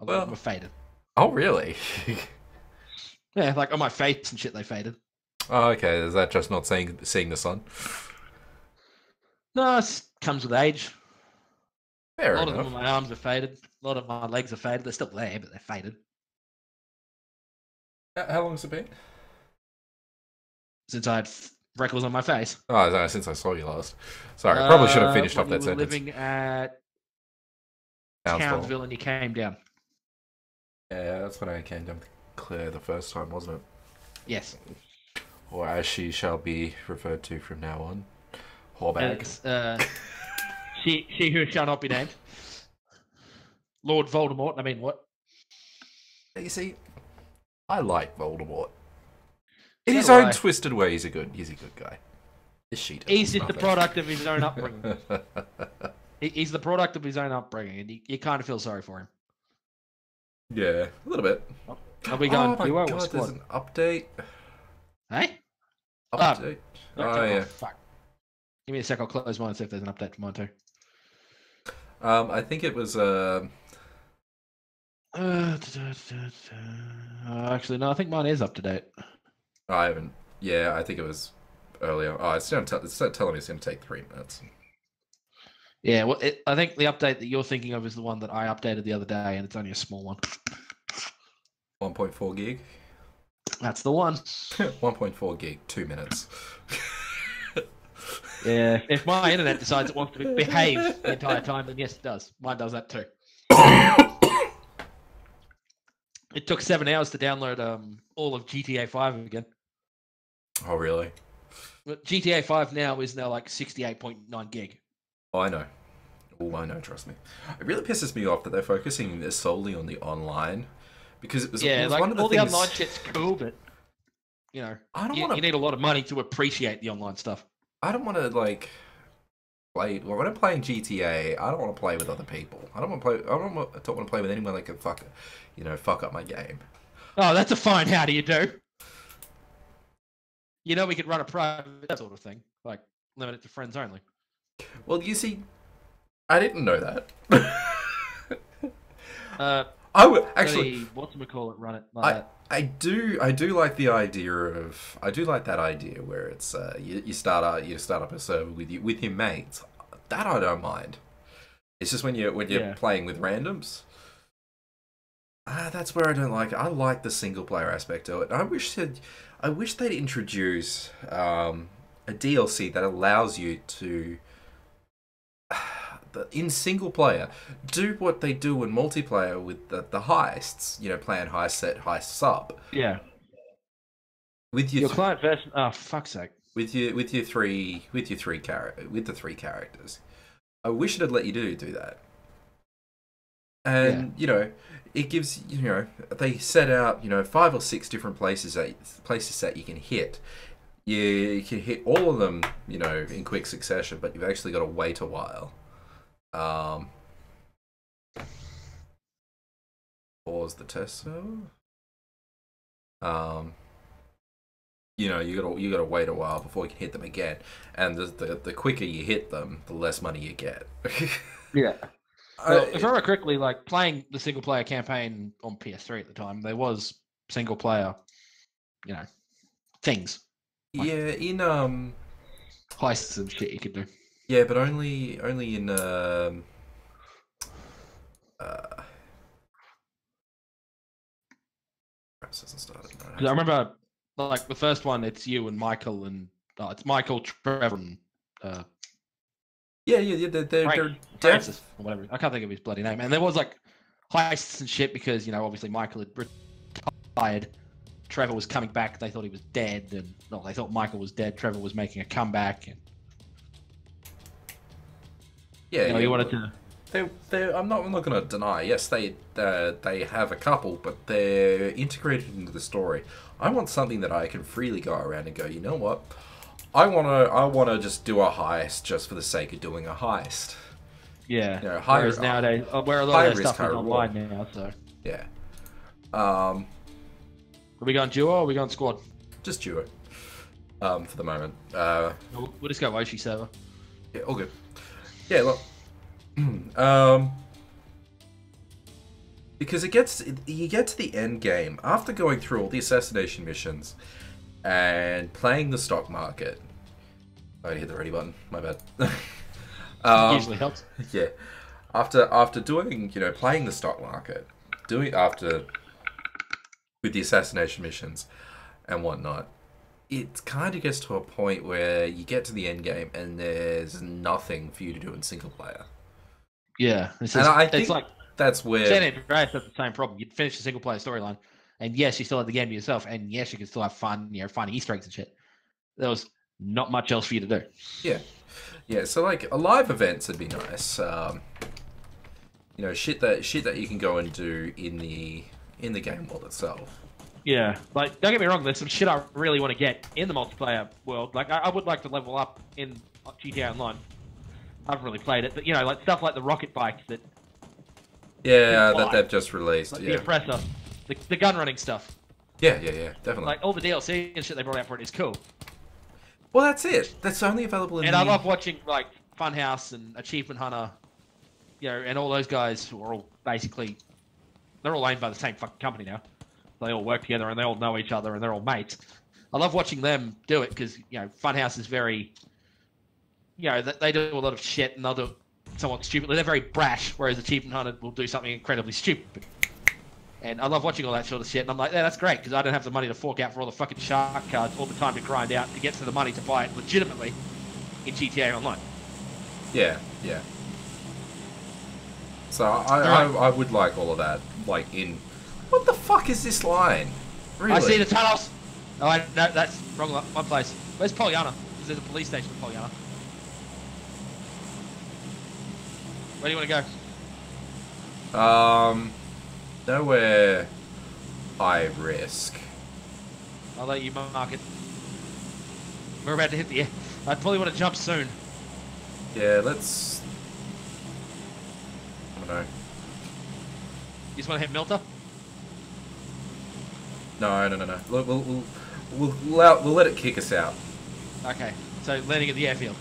A lot of them are Well, faded. oh really? Yeah, like on my face and shit, they faded. Oh, okay. Is that just not seeing the sun? No, it comes with age. A Fair lot of them enough. on my arms are faded. A lot of my legs are faded. They're still there, but they're faded. How long's it been? Since I had freckles on my face. Oh, no, since I saw you last. Sorry, I probably should have finished off When you that were sentence. living at Townsville. Townsville and you came down. Yeah, that's when I came down to Claire the first time, wasn't it? Yes. Or as she shall be referred to from now on, whorebag. She who shall not be named. Lord Voldemort. I mean, what? You see, I like Voldemort. So In his do own I. twisted way, he's a good guy. This sheet. He's just the product of his own upbringing. He's the product of his own upbringing, and you kind of feel sorry for him. Yeah, a little bit. Are we going Oh my duo or god, there's squad? an update. Hey? Update. Oh Okay, yeah. fuck. Give me a sec, I'll close mine and see if there's an update for mine too. I think it was Actually, no, I think mine is up to date. I haven't. Yeah, I think it was earlier. Oh, it's telling me it's going to take 3 minutes. Yeah, well, I think the update that you're thinking of is the one that I updated the other day, and it's only a small one. 1.4 gig. That's the one. 1.4 gig, 2 minutes. Yeah, if my internet decides it wants to behave the entire time, then yes, it does. Mine does that too. It took 7 hours to download all of GTA 5 again. Oh, really? But GTA 5 now is like 68.9 gig. Oh, I know. Oh, I know, trust me. It really pisses me off that they're focusing solely on the online. Because it was like one of the all things... the online shit's cool, but you need a lot of money to appreciate the online stuff. I don't want to like play. Well, when I'm playing GTA, I don't want to play with other people. I don't want to play with anyone that can fuck up my game. Oh, that's a fine. How do you do? We could run a private sort of thing, like limit it to friends only. Well, you see, I didn't know that. I would actually. Whatchamacallit, run it like that. I do like the idea of that idea where it's you start up a server with your mates. That I don't mind. It's just when you're playing with randoms. That's where I don't like it. I like the single player aspect of it. I wish they'd introduce a DLC that allows you to in single player do what they do in multiplayer with the heists. Plan heist, set heists up. Yeah. With your client version. Oh, fuck's sake. With the three characters. I wish it'd let you do that. And it gives they set out 5 or 6 different places that you can hit. You can hit all of them in quick succession, but you've actually got to wait a while. Pause the test server. You gotta wait a while before you can hit them again, and the quicker you hit them, the less money you get. Yeah. Well, if I remember correctly, like playing the single player campaign on PS3 at the time, there was single player, things. Like, yeah, in heists and shit you could do. Yeah, but only in perhaps hasn't started. Because I remember, like the first one, it's you and Michael, and it's Michael, Trevor, and they're Francis or whatever. I can't think of his bloody name. And there was like heists and shit because obviously Michael had retired. Trevor was coming back. They thought he was dead, and they thought Michael was dead. Trevor was making a comeback, and you wanted to. I'm not going to deny. Yes, they have a couple, but they're integrated into the story. I want something that I can freely go around and go. You know what? I wanna just do a heist just for the sake of doing a heist. Yeah. Whereas nowadays, where a lot of that stuff is online now, so yeah. Are we going duo or are we going squad? Just duo. For the moment. We'll just go Oshi server. Yeah, all good. Yeah, look. Because you get to the end game after going through all the assassination missions and playing the stock market. Oh, I hit the ready button. My bad. Usually helps. Yeah. After doing, playing the stock market, with the assassination missions and whatnot, it kind of gets to a point where you get to the end game and there's nothing for you to do in single player. Yeah, And I it's think like that's where San Andreas has the same problem. You'd finish the single player storyline, and yes, you still have the game to yourself, and yes, you can still have fun, finding Easter eggs and shit. There was not much else for you to do. yeah. So like live events would be nice. Shit that you can go and do in the game world itself. Yeah, like don't get me wrong, there's some shit I really want to get in the multiplayer world. Like I would like to level up in GTA Online. I haven't really played it, but like stuff like the rocket bikes that. Yeah, that they've just released. Like yeah. the oppressor, the gun running stuff. Yeah, definitely. Like all the DLC and shit they brought out for it is cool. Well, that's it. That's only available in. And I love watching like Funhouse and Achievement Hunter, and all those guys who are all basically, they're all owned by the same fucking company now. They all work together and they all know each other and they're all mates. I love watching them do it because Funhouse is very, they do a lot of shit and they'll do it somewhat stupidly. They're very brash, whereas Achievement Hunter will do something incredibly stupid. And I love watching all that sort of shit. And I'm like, yeah, that's great because I don't have the money to fork out for all the fucking shark cards all the time to grind out to get to the money to buy it legitimately in GTA Online. Yeah. So I would like all of that, like in. What the fuck is this line? Really? I see the tunnels. Oh, no, that's wrong one place. Where's Pollyanna? Because there's a police station in Pollyanna. Where do you want to go? Nowhere high risk. I'll let you mark it. We're about to hit the air. I probably want to jump soon. Yeah, let's. I don't know. You just want to hit Milta? No. We'll let it kick us out. Okay, so landing at the airfield.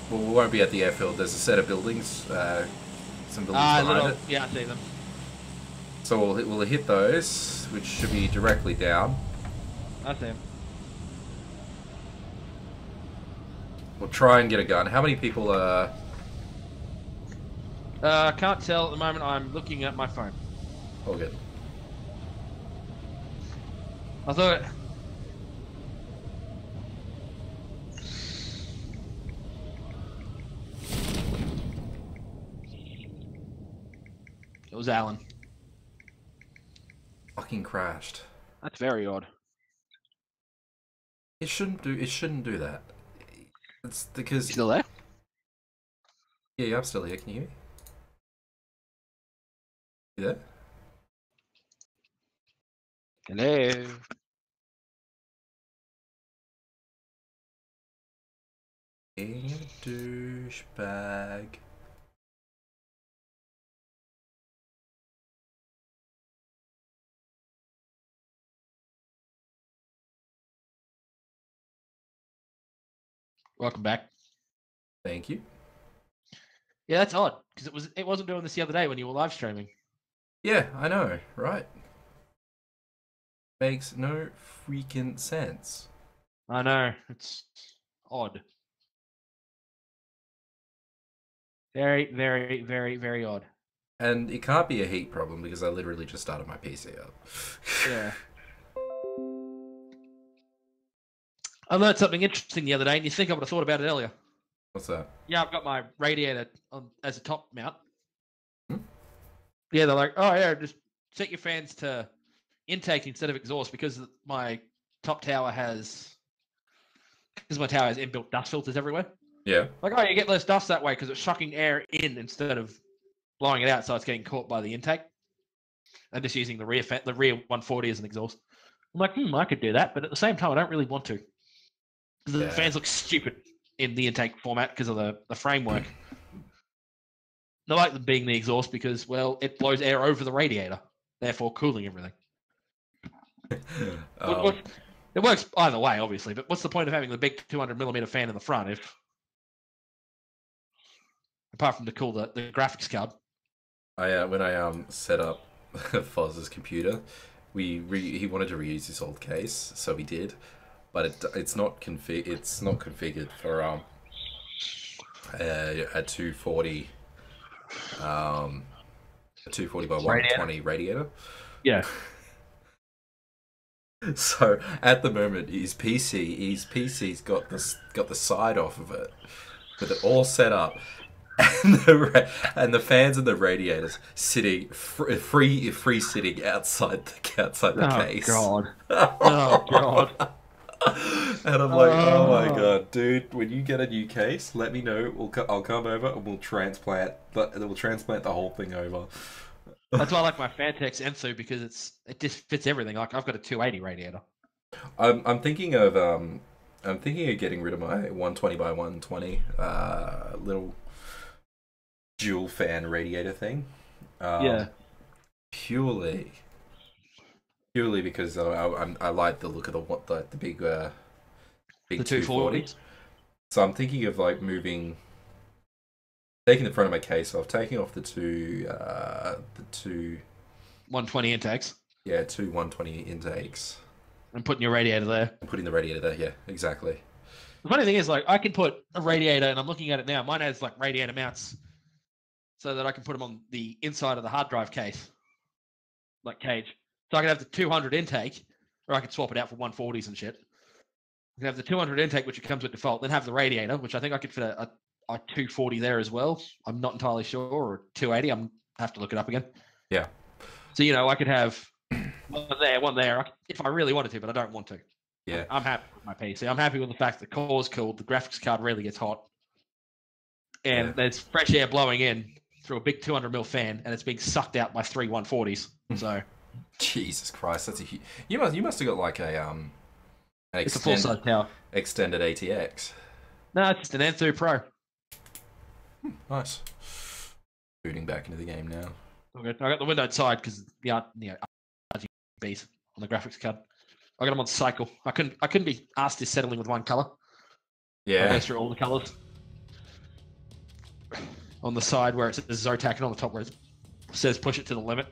Well, we won't be at the airfield. There's a set of buildings, some buildings behind it. Yeah, I see them. So we'll hit those, which should be directly down. I see them. We'll try and get a gun. How many people are... I can't tell at the moment. I'm looking at my phone. All good. I thought... It was Alan. Fucking crashed. That's very odd. It shouldn't do that. It's because... You still there? Yeah, I'm still here. Can you hear me? You there? Hello. Being a douchebag. Welcome back. Thank you. Yeah, that's odd because it wasn't doing this the other day when you were live streaming. Yeah, I know, right? Makes no freaking sense. I know, it's odd. Very, very, very, very odd. And it can't be a heat problem because I literally just started my PC up. Yeah. I learned something interesting the other day, and you think I would have thought about it earlier. What's that? Yeah, I've got my radiator on as a top mount. Hmm? Yeah, they're like, oh yeah, just set your fans to intake instead of exhaust because my tower has inbuilt dust filters everywhere. Yeah. Like, oh, you get less dust that way because it's sucking air in instead of blowing it out, so it's getting caught by the intake. And just using the rear 140 as an exhaust. I'm like, I could do that, but at the same time, I don't really want to. The fans look stupid in the intake format because of the framework. I like them being the exhaust because, well, it blows air over the radiator, therefore cooling everything. It works either way, obviously, but what's the point of having the big 200mm fan in the front if, apart from to cool the graphics card? When I set up Foz's computer. He wanted to reuse his old case, so we did, but it's not configured for a 240 a 240 by 120 radiator. Yeah. So at the moment, his PC's got the side off of it, with it all set up, and the fans and the radiators sitting free sitting outside the case. God. Oh god. And I'm like, oh my god, dude! When you get a new case, let me know. I'll come over and we'll transplant the whole thing over. That's why I like my Fantex Ensu, because it just fits everything. Like I've got a 280 radiator. I'm thinking of getting rid of my 120 by 120 little dual fan radiator thing. Yeah. Purely because I like the look of the big The 240s. So I'm thinking of like taking the front of my case off, taking off the two 120 intakes. Yeah, two 120 intakes. And putting your radiator there. And putting the radiator there, yeah, exactly. The funny thing is, like, I can put a radiator, and I'm looking at it now. Mine has like radiator mounts, so that I can put them on the inside of the hard drive case, like cage. So I can have the 200 intake, or I could swap it out for 140s and shit. I can have the 200 intake, which it comes with default, then have the radiator, which I think I could fit a 240 there as well. I'm not entirely sure, or 280. I have to look it up again. Yeah. So, you know, I could have one there, if I really wanted to, but I don't want to. Yeah. I'm happy with my PC. I'm happy with the fact the core's cool, the graphics card really gets hot, and there's fresh air blowing in through a big 200mm fan, and it's being sucked out by three 140s. So, Jesus Christ, that's a huge... You must have got like it's a full-size tower. Extended ATX. No, it's just an Ensu Pro. Nice. Booting back into the game now. Okay. I got the windowed side because the RGBs on the graphics card. I got them on cycle. I couldn't be asked to settling with one color. Yeah. I go through all the colors. On the side where it says Zotac, and on the top where it says push it to the limit.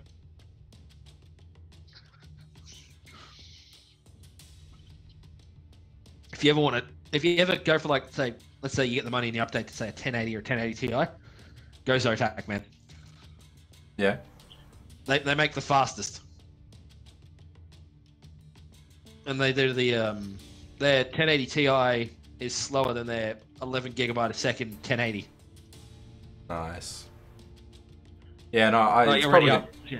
If you ever go for, like, say, let's say you get the money in the update to say a 1080 or 1080 Ti, go Zotac, man. Yeah. They make the fastest. And they do their 1080 Ti is slower than their 11 gigabyte a second 1080. Nice. Yeah, no, it's already up. Yeah.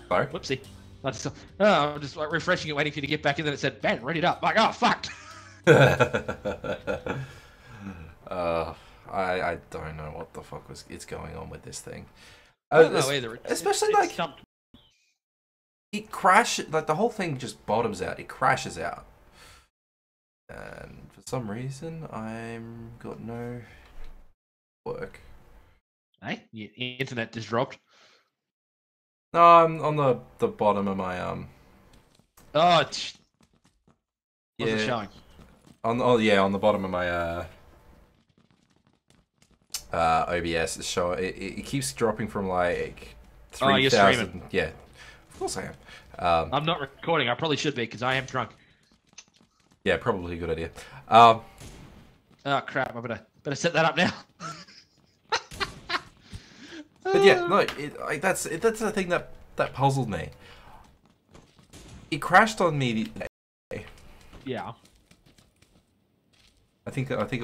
Sorry? Whoopsie. I'm just like refreshing it, waiting for you to get back in, and it said, "Ben, ready it up." I'm like, oh, fuck. I don't know what the fuck is going on with this thing. I don't know either. Especially it crashes, like the whole thing just bottoms out. It crashes out, and for some reason I'm got no work. Hey, your internet just dropped. No, I'm on the bottom of my Oh, what's it showing? On the bottom of my OBS, it's showing it keeps dropping from like 3,000. Yeah, of course I am. I'm not recording. I probably should be because I am drunk. Yeah, probably a good idea. Oh crap! I better set that up now. But yeah, no, that's the thing that puzzled me. It crashed on me. Yeah. I think it